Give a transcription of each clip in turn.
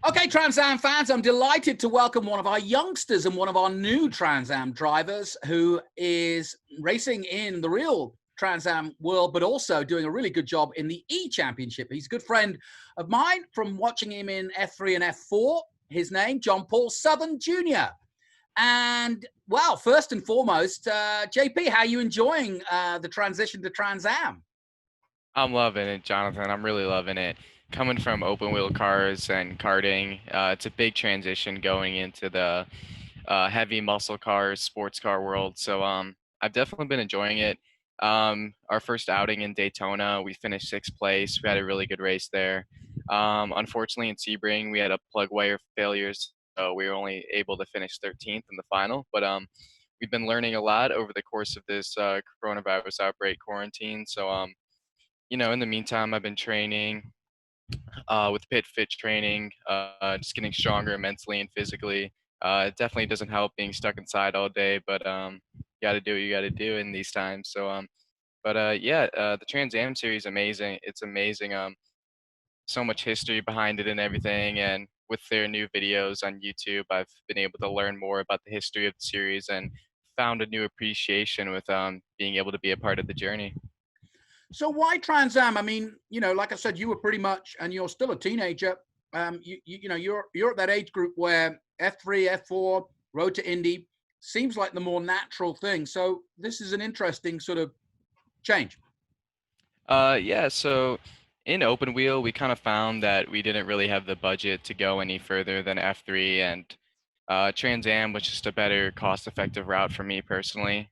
Okay, Trans Am fans, I'm delighted to welcome one of our youngsters and one of our new Trans Am drivers who is racing in the real Trans Am world, but also doing a really good job in the E-Championship. He's a good friend of mine from watching him in F3 and F4. His name, John Paul Southern Jr. And, well, first and foremost, JP, how are you enjoying the transition to Trans Am? I'm loving it, Jonathan. I'm really loving it. Coming from open wheel cars and karting, it's a big transition going into the heavy muscle cars, sports car world. So I've definitely been enjoying it. Our first outing in Daytona, we finished sixth place. We had a really good race there. Unfortunately, in Sebring, we had a plug wire failures, so we were only able to finish 13th in the final. But we've been learning a lot over the course of this coronavirus outbreak quarantine. So in the meantime, I've been training with Pit Fit training, just getting stronger mentally and physically. It definitely doesn't help being stuck inside all day, but you got to do what you got to do in these times. So, the Trans Am series amazing. It's amazing. So much history behind it and everything, and with their new videos on YouTube, I've been able to learn more about the history of the series and found a new appreciation with being able to be a part of the journey. So why Trans Am? I mean, like I said, you were pretty much, and you're still a teenager. You're at that age group where F3, F4, Road to Indy seems like the more natural thing. So this is an interesting sort of change. So in open wheel, we kind of found that we didn't really have the budget to go any further than F3, and Trans Am was just a better cost-effective route for me personally.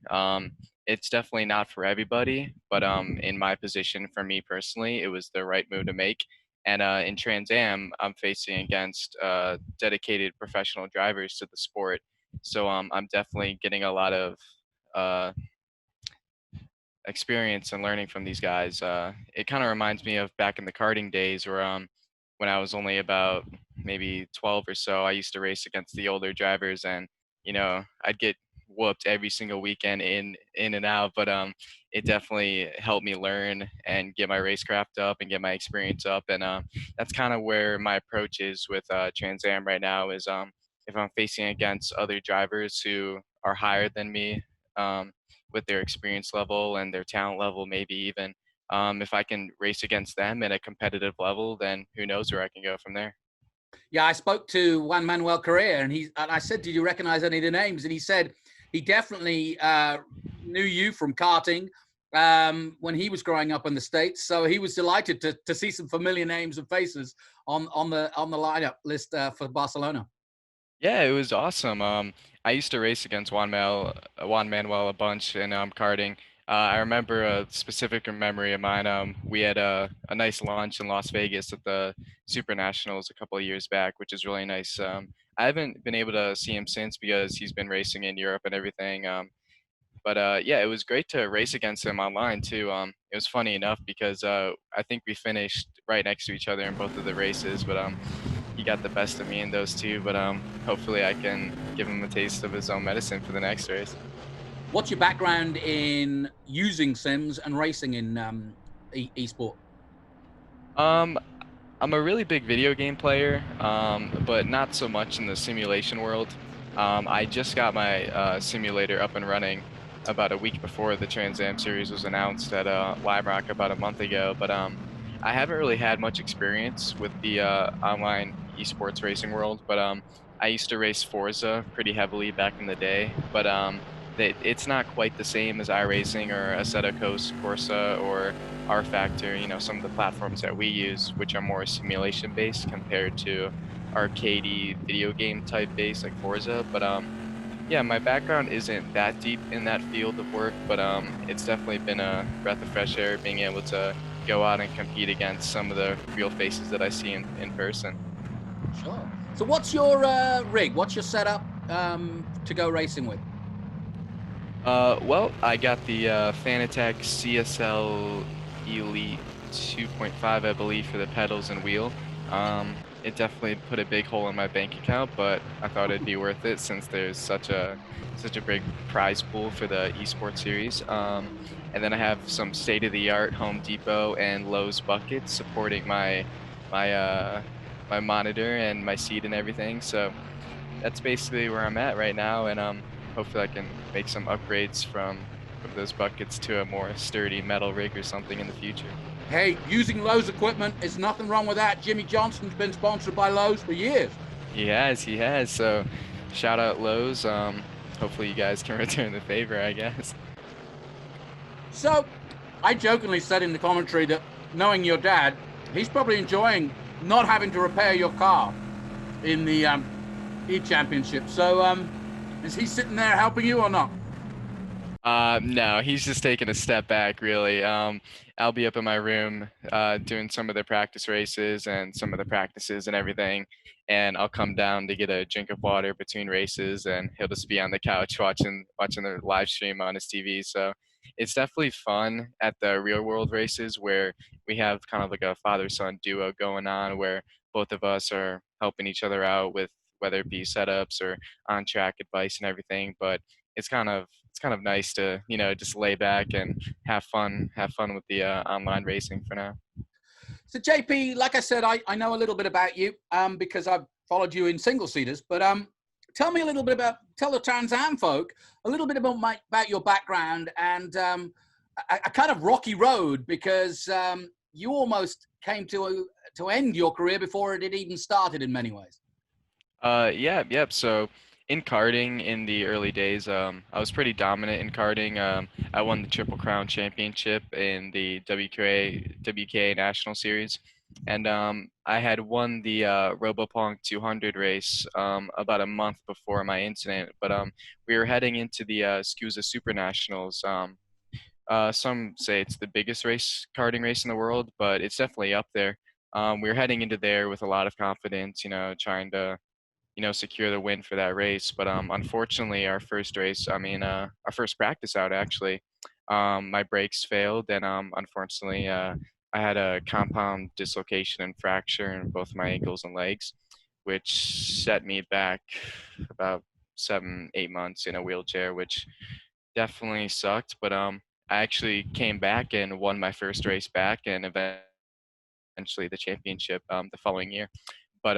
It's definitely not for everybody, but in my position, for me personally, it was the right move to make. And in Trans Am, I'm facing against dedicated professional drivers to the sport, so I'm definitely getting a lot of uh, experience and learning from these guys. It kind of reminds me of back in the karting days where when I was only about maybe 12 or so, I used to race against the older drivers, and I'd get whooped every single weekend in and out, but it definitely helped me learn and get my racecraft up and get my experience up. And that's kind of where my approach is with Trans Am right now is if I'm facing against other drivers who are higher than me, um, with their experience level and their talent level, maybe even. If I can race against them at a competitive level, then who knows where I can go from there. Yeah, I spoke to Juan Manuel Correa, and I said, "Did you recognize any of the names?" And he said he definitely knew you from karting when he was growing up in the States. So he was delighted to see some familiar names and faces on the lineup list for Barcelona. Yeah, it was awesome. I used to race against Juan Manuel a bunch in karting. I remember a specific memory of mine. We had a nice lunch in Las Vegas at the Super Nationals a couple of years back, which is really nice. I haven't been able to see him since because he's been racing in Europe and everything. But it was great to race against him online too. It was funny enough because I think we finished right next to each other in both of the races, but he got the best of me in those two. But hopefully I can give him a taste of his own medicine for the next race. What's your background in using sims and racing in esport? Um, I'm a really big video game player, but not so much in the simulation world. I just got my simulator up and running about a week before the Trans Am series was announced at Lime Rock about a month ago, but I haven't really had much experience with the online esports racing world. But I used to race Forza pretty heavily back in the day, but it's not quite the same as iRacing or Assetto Corsa or R Factor, some of the platforms that we use, which are more simulation based compared to arcadey video game type based like Forza. But yeah, my background isn't that deep in that field of work, but it's definitely been a breath of fresh air being able to go out and compete against some of the real faces that I see in person. Sure. So what's your rig? What's your setup to go racing with? Well, I got the Fanatec CSL Elite 2.5, I believe, for the pedals and wheel. It definitely put a big hole in my bank account, but I thought it'd be worth it since there's such a big prize pool for the esports series. And then I have some state-of-the-art Home Depot and Lowe's buckets supporting my my monitor and my seat and everything. So that's basically where I'm at right now, and hopefully I can make some upgrades from those buckets to a more sturdy metal rig or something in the future. Hey, using Lowe's equipment, is nothing wrong with that. Jimmy Johnson's been sponsored by Lowe's for years. He has. So shout out Lowe's. Hopefully you guys can return the favor, I guess. So, I jokingly said in the commentary that knowing your dad, he's probably enjoying not having to repair your car in the E-Championship. So, is he sitting there helping you or not? No, he's just taking a step back, really. I'll be up in my room doing some of the practice races and some of the practices and everything, and I'll come down to get a drink of water between races, and he'll just be on the couch watching the live stream on his TV. So it's definitely fun at the real world races where we have kind of like a father-son duo going on, where both of us are helping each other out with whether it be setups or on-track advice and everything. But it's kind of nice to just lay back and have fun with the online racing for now. So, JP, like I said, I know a little bit about you because I've followed you in single seaters. But tell me a little bit tell the Trans Am folk a little bit about your background and a kind of rocky road because you almost came to end your career before it had even started in many ways. Yeah, yep. So in karting in the early days, I was pretty dominant in karting. I won the Triple Crown Championship in the WKA National Series, and I had won the Robopong 200 race about a month before my incident. But we were heading into the SCUSA Super Nationals. Some say it's the biggest karting race in the world, but it's definitely up there. We were heading into there with a lot of confidence, trying to secure the win for that race. But unfortunately, our first race, our first practice out actually, my brakes failed, and unfortunately, I had a compound dislocation and fracture in both my ankles and legs, which set me back about 7, 8 months in a wheelchair, which definitely sucked. But I actually came back and won my first race back, and eventually the championship the following year. But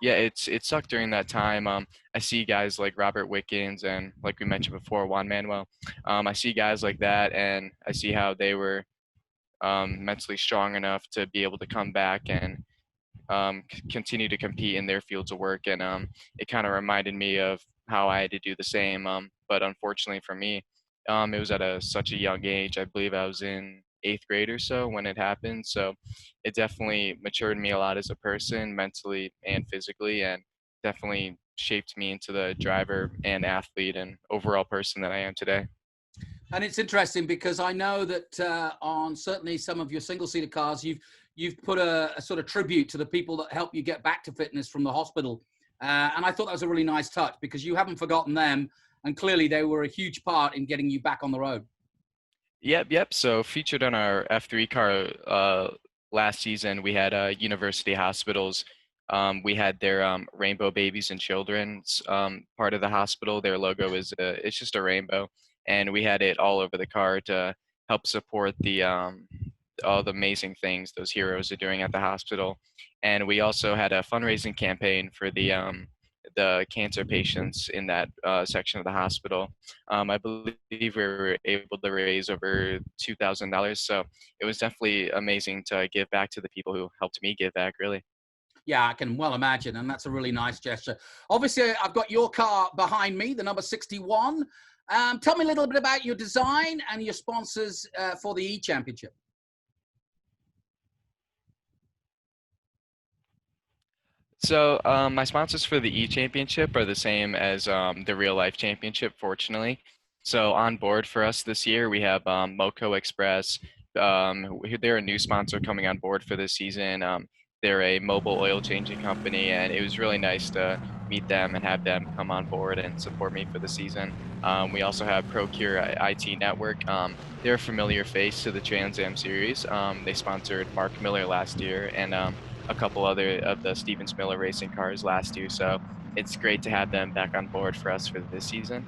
yeah, it sucked during that time. I see guys like Robert Wickens and like we mentioned before, Juan Manuel. I see guys like that, and I see how they were mentally strong enough to be able to come back and continue to compete in their fields of work. And it kind of reminded me of how I had to do the same. But unfortunately for me, it was at such a young age. I believe I was in eighth grade or so when it happened. So it definitely matured me a lot as a person, mentally and physically, and definitely shaped me into the driver and athlete and overall person that I am today. And it's interesting because I know that on certainly some of your single-seater cars, you've put a sort of tribute to the people that help you get back to fitness from the hospital. And I thought that was a really nice touch because you haven't forgotten them, and clearly they were a huge part in getting you back on the road. Yep. So featured on our F3 car last season, we had university hospitals. We had their Rainbow Babies and Children's part of the hospital. Their logo is it's just a rainbow, and we had it all over the car to help support the all the amazing things those heroes are doing at the hospital. And we also had a fundraising campaign for the cancer patients in that section of the hospital. I believe we were able to raise over $2,000. So it was definitely amazing to give back to the people who helped me give back, really. Yeah, I can well imagine, and that's a really nice gesture. Obviously, I've got your car behind me, the number 61. Tell me a little bit about your design and your sponsors for the E-Championship. So my sponsors for the E Championship are the same as the real life championship, fortunately. So on board for us this year, we have Moco Express. They're a new sponsor coming on board for this season. They're a mobile oil changing company, and it was really nice to meet them and have them come on board and support me for the season. We also have Procure IT Network. They're a familiar face to the Trans Am series. They sponsored Mark Miller last year, and a couple other of the Stevens Miller racing cars last year. So it's great to have them back on board for us for this season.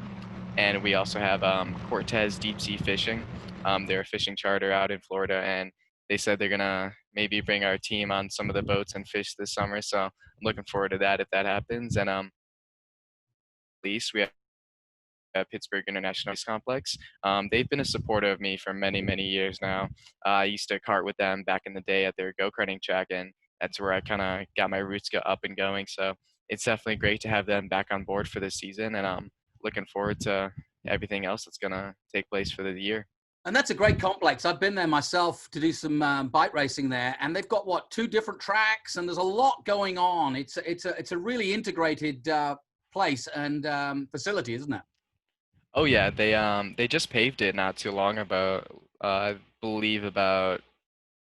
And we also have Cortez Deep Sea Fishing. They're a fishing charter out in Florida, and they said they're gonna maybe bring our team on some of the boats and fish this summer. So I'm looking forward to that if that happens. And at least we have Pittsburgh International Ice Complex. They've been a supporter of me for many, many years now. I used to kart with them back in the day at their go-karting track, and that's where I kind of got my roots go up and going. So it's definitely great to have them back on board for this season, and I'm looking forward to everything else that's going to take place for the year. And that's a great complex. I've been there myself to do some bike racing there, and they've got two different tracks, and there's a lot going on. It's a really integrated place and facility, isn't it? Oh yeah, they just paved it not too long about I believe about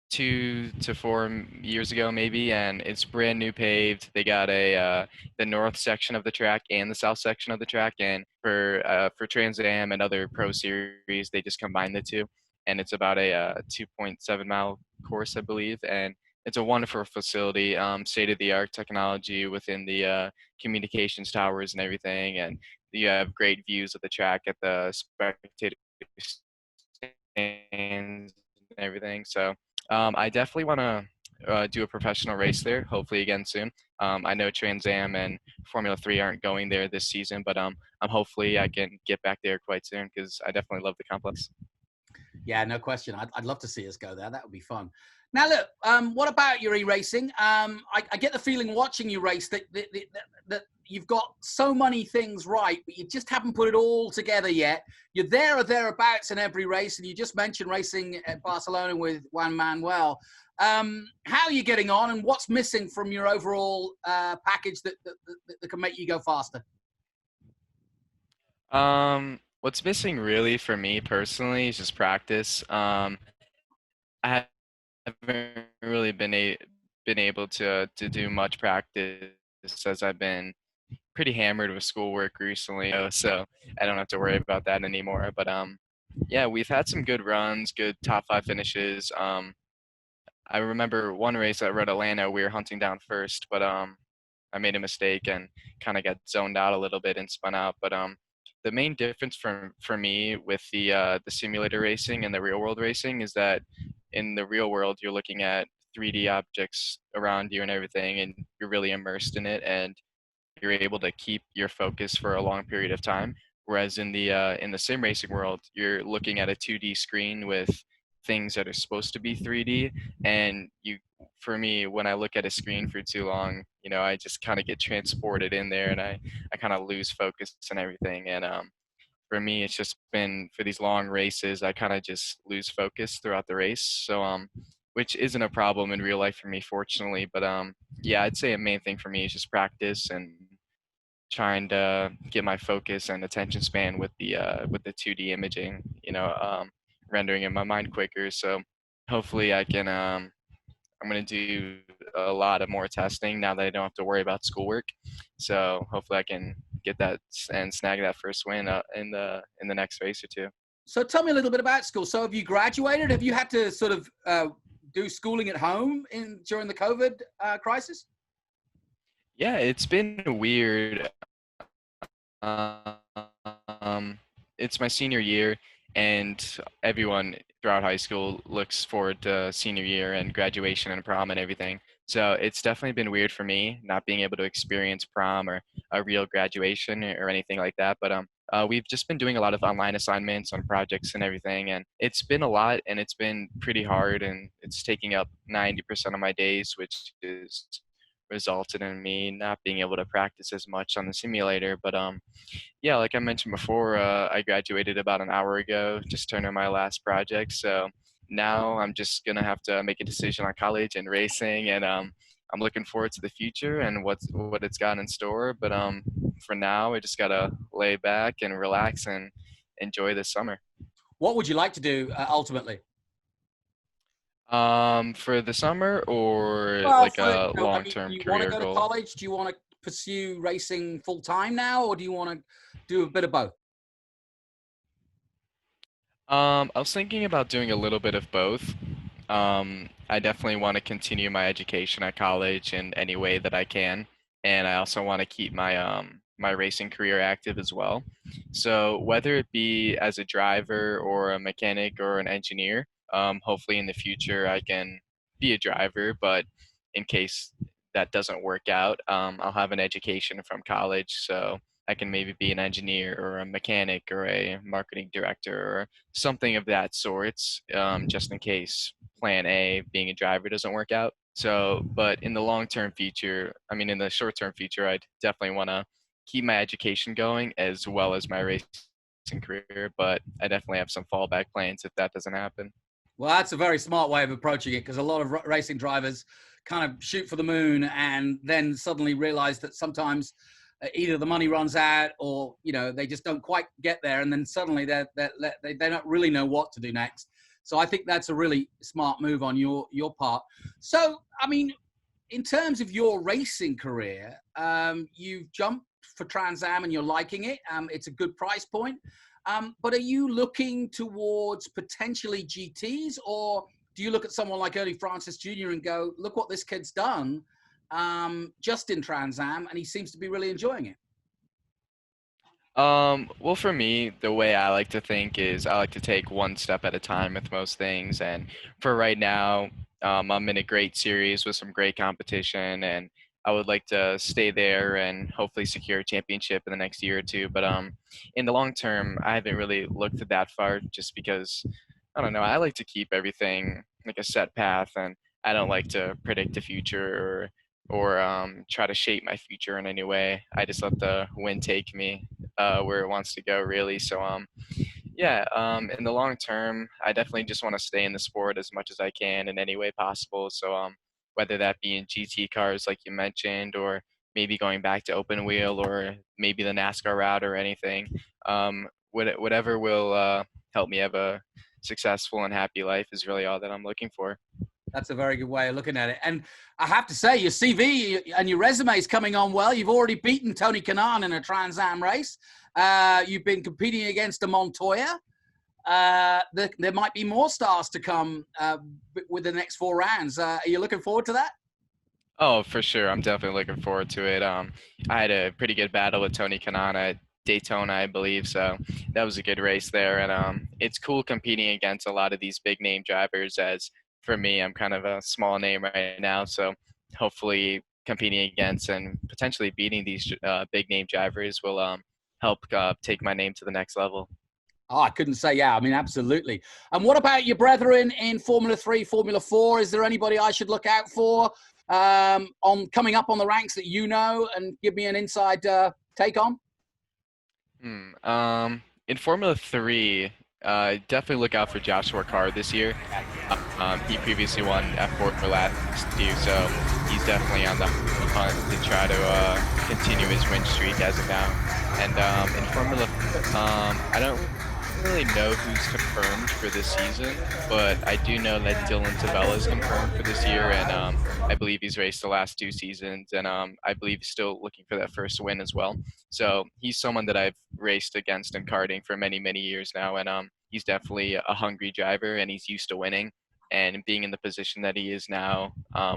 2 to 4 years ago maybe, and it's brand new paved. They got the north section of the track and the south section of the track, and for Trans Am and other pro series they just combined the two, and it's about a 2.7 mile course I believe, and it's a wonderful facility, state of the art technology within the communications towers and everything, and you have great views of the track at the spectator stands and everything. So I definitely want to do a professional race there, hopefully again soon. I know Trans Am and Formula 3 aren't going there this season, but I'm hopefully I can get back there quite soon because I definitely love the complex. Yeah, no question. I'd love to see us go there. That would be fun. Now, look, what about your e-racing? I get the feeling watching you race that you've got so many things right, but you just haven't put it all together yet. You're there or thereabouts in every race, and you just mentioned racing at Barcelona with Juan Manuel. How are you getting on, and what's missing from your overall package that can make you go faster? What's missing really for me personally is just practice. I haven't really been able to do much practice as I've been pretty hammered with schoolwork recently, so I don't have to worry about that anymore. But yeah, we've had some good runs, good top five finishes. I remember one race at Red Atlanta, we were hunting down first, but I made a mistake and kind of got zoned out a little bit and spun out. But the main difference for me with the simulator racing and the real world racing is that in the real world you're looking at 3D objects around you and everything, and you're really immersed in it, and you're able to keep your focus for a long period of time. Whereas in the sim racing world, you're looking at a 2D screen with things that are supposed to be 3D, and for me, when I look at a screen for too long, I just kind of get transported in there, and I kind of lose focus and everything. And for me, it's just been for these long races, I kind of just lose focus throughout the race. So which isn't a problem in real life for me, fortunately. But yeah, I'd say a main thing for me is just practice and trying to get my focus and attention span with the 2D imaging, rendering in my mind quicker. So hopefully I can I'm going to do a lot of more testing now that I don't have to worry about schoolwork. So hopefully I can get that and snag that first win in the next race or two. So tell me a little bit about school. So have you graduated? Have you had to sort of do schooling at home during the COVID crisis? Yeah, it's been weird. Um, it's my senior year, and everyone throughout high school looks forward to senior year and graduation and prom and everything. So it's definitely been weird for me not being able to experience prom or a real graduation or anything like that. But we've just been doing a lot of online assignments on projects and everything, and it's been a lot, and it's been pretty hard, and it's taking up 90% of my days, which is resulted in me not being able to practice as much on the simulator. But yeah, like I mentioned before, I graduated about an hour ago, just turned in my last project. So now I'm just gonna have to make a decision on college and racing, and I'm looking forward to the future and what it's got in store. But for now, I just gotta lay back and relax and enjoy the summer. What would you like to do ultimately? For the summer or Well, like a I mean, do long-term you want to career go to goal? college? Do you want to pursue racing full time now, or do you want to do a bit of both? I was thinking about doing a little bit of both. I definitely want to continue my education at college in any way that I can, and I also want to keep my racing career active as well. So whether it be as a driver or a mechanic or an engineer, hopefully in the future I can be a driver, but in case that doesn't work out, I'll have an education from college, so I can maybe be an engineer or a mechanic or a marketing director or something of that sorts, just in case plan A, being a driver, doesn't work out. So, but in the long-term future, I mean, in the short-term future, I'd definitely want to keep my education going as well as my racing career, but I definitely have some fallback plans if that doesn't happen. Well, that's a very smart way of approaching it, because a lot of racing drivers kind of shoot for the moon and then suddenly realize that sometimes either the money runs out, or they just don't quite get there, and then suddenly they don't really know what to do next. So I think that's a really smart move on your part. So I mean, in terms of your racing career, you've jumped for Trans Am and you're liking it. It's a good price point. But are you looking towards potentially GTs, or do you look at someone like Ernie Francis Jr. and go, look what this kid's done just in Trans Am, and he seems to be really enjoying it? Well, for me, the way I like to think is I like to take one step at a time with most things. And for right now, I'm in a great series with some great competition, and I would like to stay there and hopefully secure a championship in the next year or two. But in the long term, I haven't really looked at that far, just because I don't know. I like to keep everything like a set path, and I don't like to predict the future or try to shape my future in any way. I just let the wind take me where it wants to go, really. So yeah, in the long term, I definitely just want to stay in the sport as much as I can in any way possible. So whether that be in GT cars like you mentioned, or maybe going back to open wheel, or maybe the NASCAR route or anything, whatever will help me have a successful and happy life is really all that I'm looking for. That's a very good way of looking at it. And I have to say, your CV and your resume is coming on well. You've already beaten Tony Kanaan in a Trans Am race. You've been competing against a Montoya. There might be more stars to come with the next 4 rounds. Are you looking forward to that? Oh, for sure. I'm definitely looking forward to it. I had a pretty good battle with Tony Kanaan at Daytona, I believe. So that was a good race there. And it's cool competing against a lot of these big name drivers, as for me, I'm kind of a small name right now. So hopefully competing against and potentially beating these big name drivers will help take my name to the next level. Oh, I couldn't say, yeah. I mean, absolutely. And what about your brethren in Formula 3, Formula 4? Is there anybody I should look out for on coming up on the ranks that and give me an inside take on? In Formula 3, definitely look out for Joshua Carr this year. He previously won F4 for last year, so he's definitely on the hunt to try to continue his win streak as of now. And in Formula, I don't really know who's confirmed for this season, but I do know that Dylan Tabella is confirmed for this year, and I believe he's raced the last 2 seasons, and I believe he's still looking for that first win as well. So he's someone that I've raced against in karting for many, many years now, and he's definitely a hungry driver, and he's used to winning. And being in the position that he is now,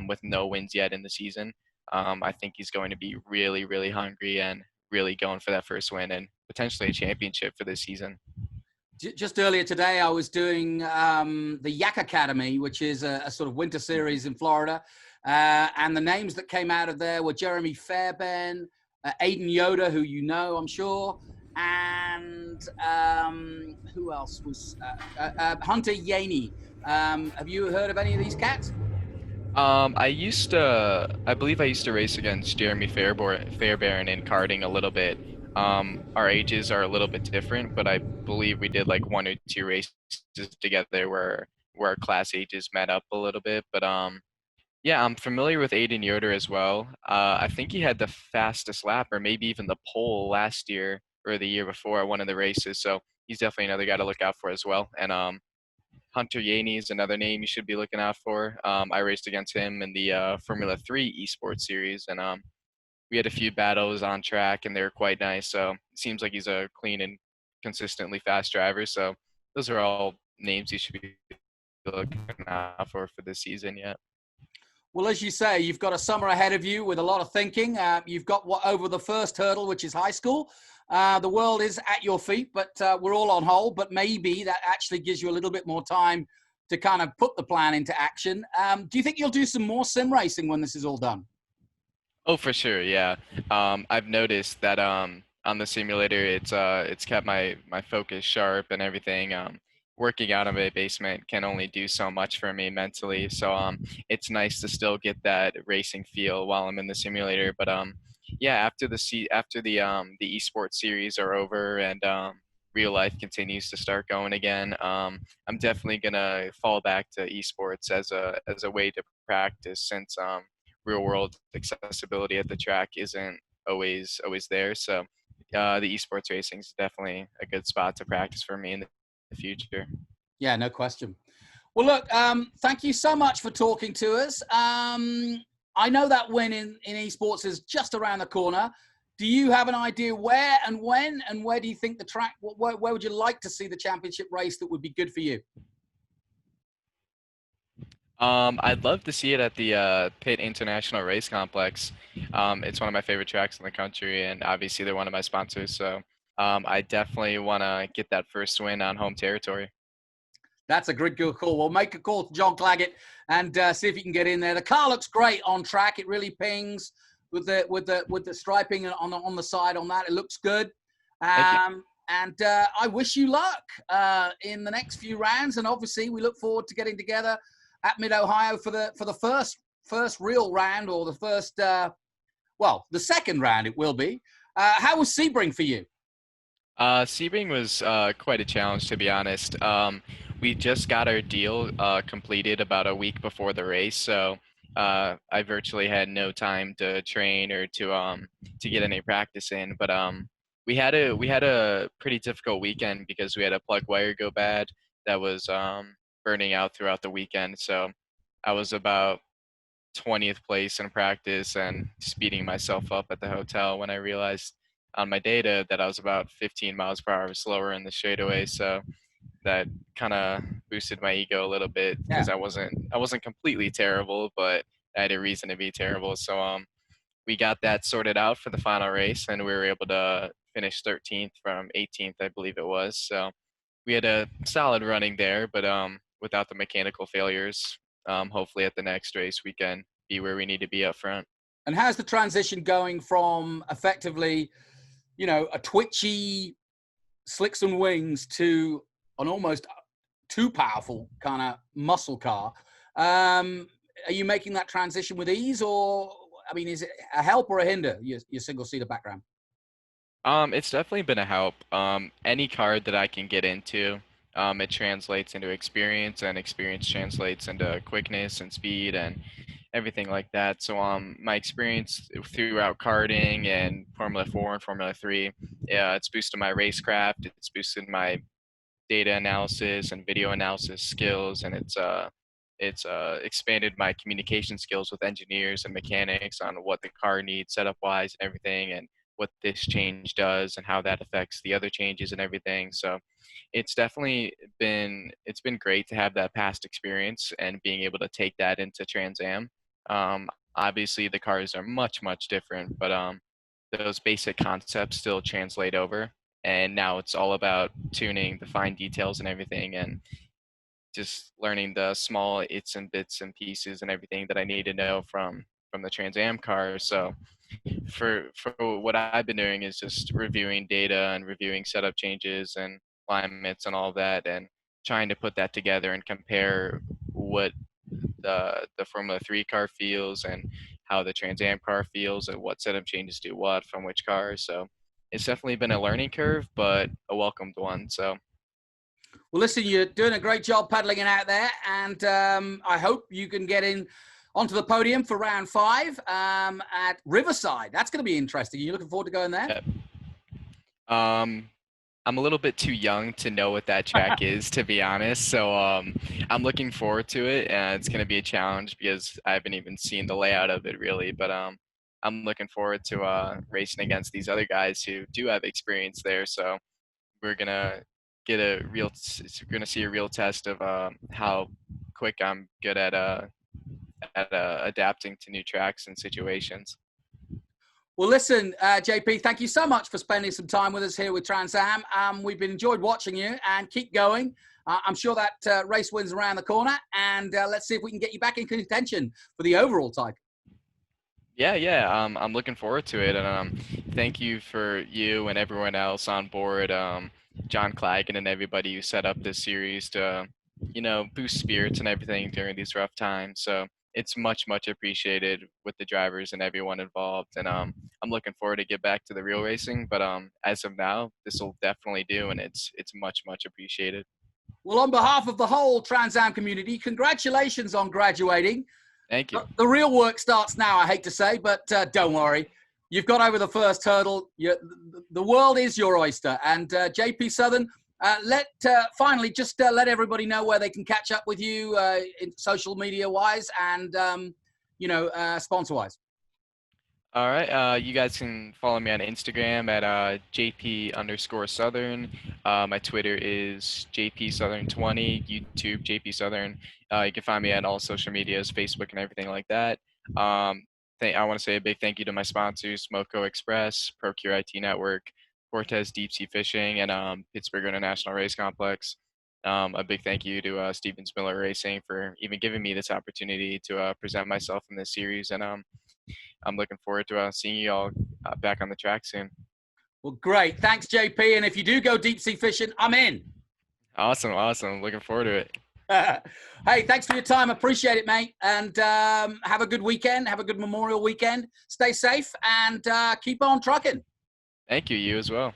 with no wins yet in the season, I think he's going to be really, really hungry and really going for that first win and potentially a championship for this season. Just earlier today, I was doing the Yak Academy, which is a sort of winter series in Florida. And the names that came out of there were Jeremy Fairbairn, Aiden Yoder, who I'm sure, and who else was Hunter Yaney. Have you heard of any of these cats? I believe I used to race against Jeremy Fairbairn in karting a little bit. Our ages are a little bit different, but I believe we did like 1 or 2 races together where our class ages met up a little bit. But yeah, I'm familiar with Aiden Yoder as well. I think he had the fastest lap, or maybe even the pole last year or the year before one of the races. So he's definitely another guy to look out for as well. And Hunter Yaney is another name you should be looking out for. I raced against him in the Formula 3 Esports series, and we had a few battles on track, and they were quite nice. So it seems like he's a clean and consistently fast driver. So those are all names you should be looking out for this season yet. Well, as you say, you've got a summer ahead of you with a lot of thinking. You've got over the first hurdle, which is high school. The world is at your feet, but we're all on hold. But maybe that actually gives you a little bit more time to kind of put the plan into action. Do you think you'll do some more sim racing when this is all done? Oh, for sure, yeah. I've noticed that on the simulator, it's kept my focus sharp and everything. Working out of a basement can only do so much for me mentally, so it's nice to still get that racing feel while I'm in the simulator. But yeah, after the esports series are over and real life continues to start going again, I'm definitely gonna fall back to esports as a way to practice since real world accessibility at the track isn't always there. So the esports racing is definitely a good spot to practice for me in the future. Yeah, no question. Well, look, thank you so much for talking to us. I know that win in esports is just around the corner. Do you have an idea where and when, and where do you think the track, where would you like to see the championship race that would be good for you? I'd love to see it at the Pitt International Race Complex. It's one of my favorite tracks in the country, and obviously they're one of my sponsors. So I definitely want to get that first win on home territory. That's a good call. We'll make a call to John Claggett and see if he can get in there. The car looks great on track. It really pings with the striping on the side on that. It looks good. Thank you. And I wish you luck in the next few rounds. And obviously, we look forward to getting together at Mid Ohio for the first real round, or the first the second round. It will be. How was Sebring for you? Sebring was quite a challenge, to be honest. We just got our deal completed about a week before the race, so I virtually had no time to train or to get any practice in. But we had a pretty difficult weekend because we had a plug wire go bad that was burning out throughout the weekend. So I was about 20th place in practice and speeding myself up at the hotel when I realized on my data that I was about 15 miles per hour slower in the straightaway. So that kind of boosted my ego a little bit Yeah. because I wasn't completely terrible, but I had a reason to be terrible. So we got that sorted out for the final race, and we were able to finish 13th from 18th, I believe it was. So we had a solid running there, but without the mechanical failures, hopefully at the next race we can be where we need to be up front. And how's the transition going from effectively, a twitchy slicks and wings to an almost too powerful kind of muscle car? Are you making that transition with ease, or I mean, is it a help or a hinder? Your single seater background. It's definitely been a help. Any card that I can get into, it translates into experience, and experience translates into quickness and speed and everything like that. So, my experience throughout karting and Formula 4 and Formula 3, yeah, it's boosted my racecraft. It's boosted my data analysis and video analysis skills, and it's expanded my communication skills with engineers and mechanics on what the car needs setup wise and everything, and what this change does and how that affects the other changes and everything. So it's definitely been great to have that past experience and being able to take that into Trans Am. Obviously the cars are much different, but those basic concepts still translate over, and now it's all about tuning the fine details and everything, and just learning the small its and bits and pieces and everything that I need to know from the Trans Am car. So for what I've been doing is just reviewing data and reviewing setup changes and alignments and all that, and trying to put that together and compare what the Formula 3 car feels and how the Trans Am car feels and what setup changes do what from which car. So it's definitely been a learning curve, but a welcomed one. So Well, listen, you're doing a great job paddling it out there, and I hope you can get in onto the podium for round 5 at Riverside. That's going to be interesting. Are you looking forward to going there? um, I'm a little bit too young to know what that track is, to be honest. So I'm looking forward to it, and it's going to be a challenge because I haven't even seen the layout of it really. But I'm looking forward to racing against these other guys who do have experience there. So we're gonna we're gonna see a real test of how quick I'm good at adapting to new tracks and situations. Well, listen, JP, thank you so much for spending some time with us here with Trans Am. We've been enjoyed watching you, and keep going. I'm sure that race win's around the corner, and let's see if we can get you back in contention for the overall title. Yeah. I'm looking forward to it, and thank you for you and everyone else on board, John Claggett and everybody who set up this series to, boost spirits and everything during these rough times. So it's much appreciated with the drivers and everyone involved, and I'm looking forward to get back to the real racing. But as of now, this will definitely do, and it's much appreciated. Well, on behalf of the whole Trans Am community, congratulations on graduating. Thank you. The real work starts now, I hate to say, but don't worry. You've got over the first hurdle. The world is your oyster. And JP Southern, finally, just let everybody know where they can catch up with you in social media-wise and, sponsor-wise. All right. You guys can follow me on Instagram at JP_Southern. My Twitter is JPSouthern20, YouTube JP Southern. You can find me on all social medias, Facebook and everything like that. I want to say a big thank you to my sponsors, Moco Express, Procure IT Network, Cortez Deep Sea Fishing, and Pittsburgh International Race Complex. A big thank you to Stevens Miller Racing for even giving me this opportunity to present myself in this series. And I'm looking forward to seeing you all back on the track soon. Well, great. Thanks, JP. And if you do go deep sea fishing, I'm in. Awesome. Looking forward to it. Hey, thanks for your time. Appreciate it, mate. And have a good weekend. Have a good Memorial weekend. Stay safe and keep on trucking. Thank you. You as well.